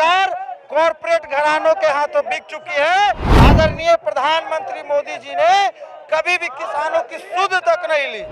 सरकार कॉरपोरेट घरानों के हाथों बिक चुकी है। आदरणीय प्रधानमंत्री मोदी जी ने कभी भी किसानों की सुध तक नहीं ली।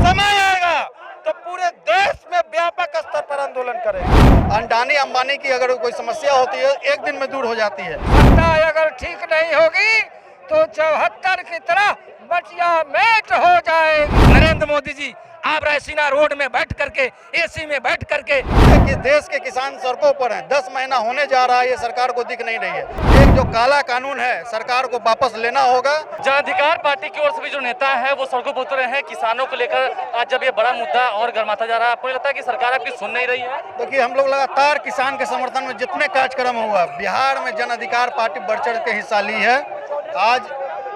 समय आएगा तो पूरे देश में व्यापक स्तर पर आंदोलन करेंगे। अडानी अंबानी की अगर कोई समस्या होती है एक दिन में दूर हो जाती है। सत्ता अगर ठीक नहीं होगी तो 74 की तरह बटिया मेट हो जाएगी। नरेंद्र मोदी जी आप रायसीना रोड में बैठ करके एसी में बैठ करके कि देश के किसान सड़कों पर हैं। 10 महीना होने जा रहा है, ये सरकार को दिख नहीं रही है। एक जो काला कानून है सरकार को वापस लेना होगा। जन अधिकार पार्टी की ओर से भी जो नेता है वो सड़कों पर उतरे हैं किसानों को लेकर। आज जब ये बड़ा मुद्दा और गर्माता जा रहा है, आपको नहीं लगता है कि सरकार आपकी सुन नहीं रही है? देखिए, हम लोग लगातार किसान के समर्थन में जितने कार्यक्रम हुआ, बिहार में जन अधिकार पार्टी बढ़ चढ़ के हिस्सा ली है। आज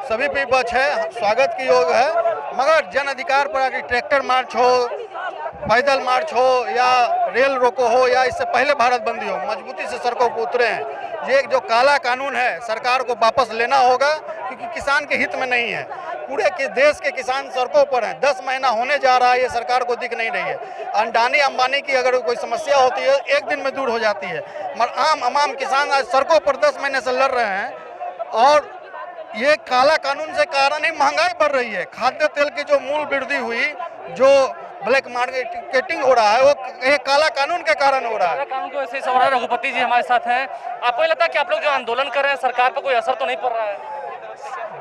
सभी विपक्ष है, स्वागत की योग है, मगर जन अधिकार पर आगे ट्रैक्टर मार्च हो, पैदल मार्च हो या रेल रोको हो या इससे पहले भारत बंदी हो, मजबूती से सड़कों पर उतरे हैं। ये जो काला कानून है सरकार को वापस लेना होगा, क्योंकि किसान के हित में नहीं है। पूरे के देश के किसान सड़कों पर हैं। 10 महीना होने जा रहा है, ये सरकार को दिख नहीं रही है। अडानी अंबानी की अगर कोई समस्या होती है एक दिन में दूर हो जाती है, मगर आम किसान आज सड़कों पर 10 महीने से लड़ रहे हैं। और ये काला कानून से कारण ही महंगाई बढ़ रही है। खाद्य तेल की जो मूल्य वृद्धि हुई, जो ब्लैक मार्केटिंग हो रहा है, वो ये काला कानून के कारण हो रहा है। कानून को ऐसे ही हो रहा है। रघुपति जी हमारे साथ हैं। आपको ये लगता है कि आप लोग जो आंदोलन कर रहे हैं सरकार पर कोई असर तो नहीं पड़ रहा है?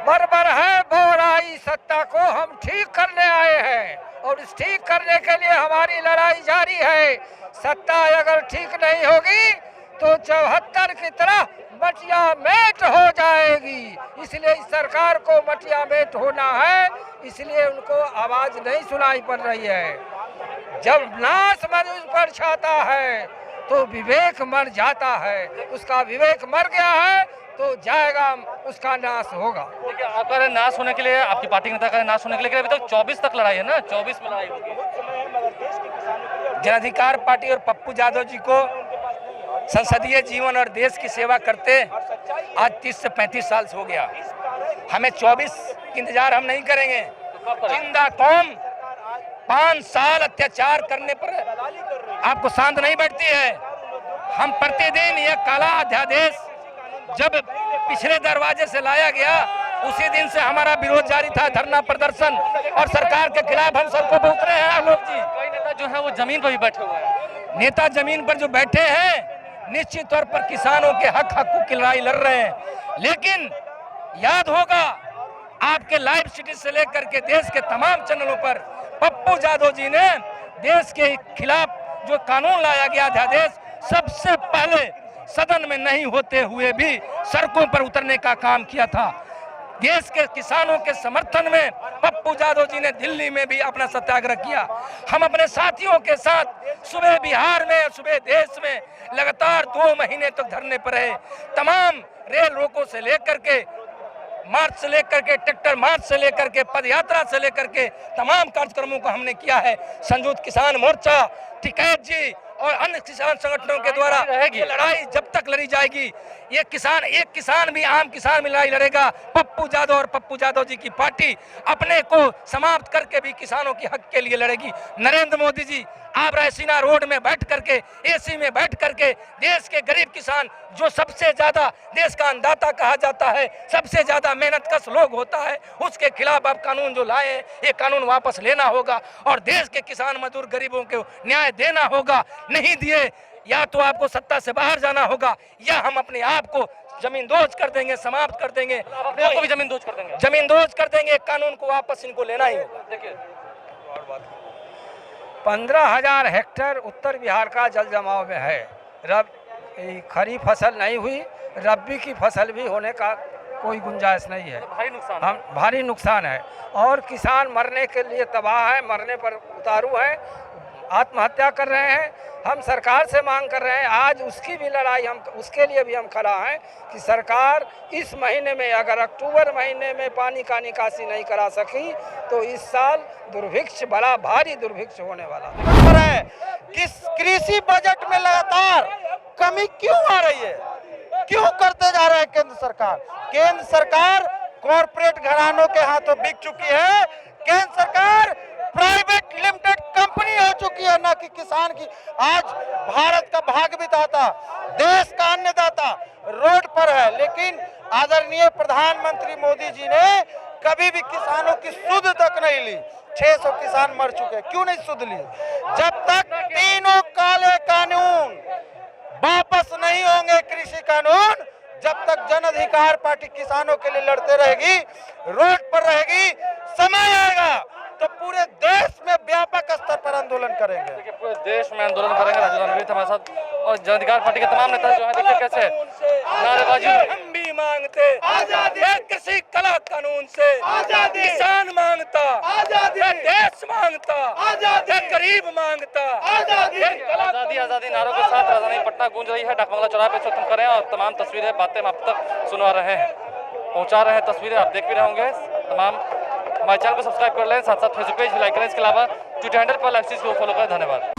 बराबर है, बोराई सत्ता को हम ठीक करने आए हैं और इस ठीक करने के लिए हमारी लड़ाई जारी है। सत्ता अगर ठीक नहीं होगी तो 74 की तरह मटिया मेट हो जाएगी। इसलिए इस सरकार को मटिया मेट होना है, इसलिए उनको आवाज नहीं सुनाई पड़ रही है। जब नाश मनुष्य पर छाता है तो विवेक मर जाता है। उसका विवेक मर गया है तो जाएगा, उसका नाश होगा। देखिए, आपका नाश होने के लिए, आपकी पार्टी नेता का नाश होने के लिए अभी तक 24 तक लड़ाई है ना, 24 में लड़ाई होगी। जन अधिकार पार्टी और पप्पू यादव जी को संसदीय जीवन और देश की सेवा करते आज 30 से 35 साल से हो गया। हमें 24 इंतजार हम नहीं करेंगे। जिंदा कौम 5 साल अत्याचार करने पर आपको शांत नहीं बैठती है। हम प्रतिदिन यह काला अध्यादेश जब पिछले दरवाजे से लाया गया, उसी दिन से हमारा विरोध जारी था, धरना प्रदर्शन, और सरकार के खिलाफ हम सड़कों पर उतरे हैं। आलोक जी, कई नेता जो है वो जमीन पर भी बैठे हुए हैं। नेता जमीन पर जो बैठे हैं निश्चित तौर पर किसानों के हकों की लड़ाई लड़ रहे हैं। लेकिन याद होगा, आपके लाइव सिटी से लेकर के देश के तमाम चैनलों पर पप्पू यादव जी ने देश के खिलाफ जो कानून लाया गया अध्यादेश, सबसे पहले सदन में नहीं होते हुए भी सड़कों पर उतरने का काम किया था। देश के किसानों के समर्थन में पप्पू यादव जी ने दिल्ली में भी अपना सत्याग्रह किया। हम अपने साथियों के साथ सुबह बिहार में, सुबह देश में लगातार 2 महीने तक धरने पर रहे। तमाम रेल रोको से लेकर के, मार्च से लेकर के, ट्रैक्टर मार्च से लेकर के, पद यात्रा से लेकर के तमाम कार्यक्रमों को हमने किया है। संयुक्त किसान मोर्चा, टिकैत जी और अन्य किसान संगठनों के द्वारा रहेगी लड़ाई जब तक लड़ी जाएगी। ये किसान, एक किसान भी, आम किसान भी लड़ाई लड़ेगा। पप्पू यादव और पप्पू यादव जी की पार्टी अपने को समाप्त करके भी किसानों के हक के लिए लड़ेगी। नरेंद्र मोदी जी आप रायसीना रोड में बैठ करके, एसी में बैठ करके देश के गरीब किसान, जो सबसे ज्यादा देश का अन्नदाता कहा जाता है, सबसे ज्यादा मेहनतकश लोग होता है, उसके खिलाफ आप कानून जो लाए हैं, ये कानून वापस लेना होगा और देश के किसान मजदूर गरीबों को न्याय देना होगा। नहीं दिए या तो आपको सत्ता से बाहर जाना होगा या हम अपने आप को जमींदोज कर देंगे, समाप्त कर देंगे। अपने आप को भी जमींदोज कर देंगे, जमींदोज कर देंगे। कानून को वापस इनको लेना ही होगा। देखिए 15,000 हेक्टेयर उत्तर बिहार का जल जमाव में है। खरीफ फसल नहीं हुई, रबी की फसल भी होने का कोई गुंजाइश नहीं है। भारी नुकसान, हम भारी नुकसान है और किसान मरने के लिए तबाह है, मरने पर उतारू है, आत्महत्या कर रहे हैं। हम सरकार से मांग कर रहे हैं, आज उसकी भी लड़ाई, हम उसके लिए भी हम खड़ा हैं कि सरकार इस महीने में, अगर अक्टूबर महीने में पानी का निकासी नहीं करा सकी तो इस साल दुर्भिक्ष, बड़ा भारी दुर्भिक्ष होने वाला है। किस कृषि बजट में लगातार कमी क्यों आ रही है, क्यों करते जा रहे हैं केंद्र सरकार? केंद्र सरकार कॉरपोरेट घरानों के हाथों बिक चुकी है। केंद्र सरकार प्राइवेट लिमिटेड कंपनी हो चुकी है, न कि कि किसान की आज भारत का भाग विधाता, देश का अन्नदाता रोड पर है, लेकिन आदरणीय प्रधानमंत्री मोदी जी ने कभी भी किसानों की सुध तक नहीं ली। 600 किसान मर चुके, क्यों नहीं सुध ली? जब तक तीनों काले कानून वापस नहीं होंगे, कृषि कानून, जब तक जन अधिकार पार्टी किसानों के लिए लड़ते रहेगी, रोड पर रहेगी, समय आएगा तो पूरे देश में व्यापक स्तर पर आंदोलन करेंगे। देखिए पूरे देश में आंदोलन करेंगे। राजू रणवीर हमारे साथ और जन अधिकार पार्टी के तमाम नेता जो है, देखिए कैसे नारेबाजी। हम भी मांगते आजादी, कृषि कला कानून से आजादी, किसान मांगता आजादी, देश मांगता आजादी, गरीब मांगता आजादी। आजादी आजादी नारों के साथ राजधानी पटना गूंज रही है। डाकबंगला चौराहे पे तुम करें और तमाम तस्वीरें बातें हम आप तक सुनवा रहे हैं, पहुंचा रहे हैं तस्वीरें, आप देख भी रहे होंगे। तमाम हमारे चैनल को सब्सक्राइब कर लें, साथ साथ फेसबुक पेज भी लाइक करें। इसके अलावा ट्विटर हैंडल पर लाइव को फॉलो करें। धन्यवाद।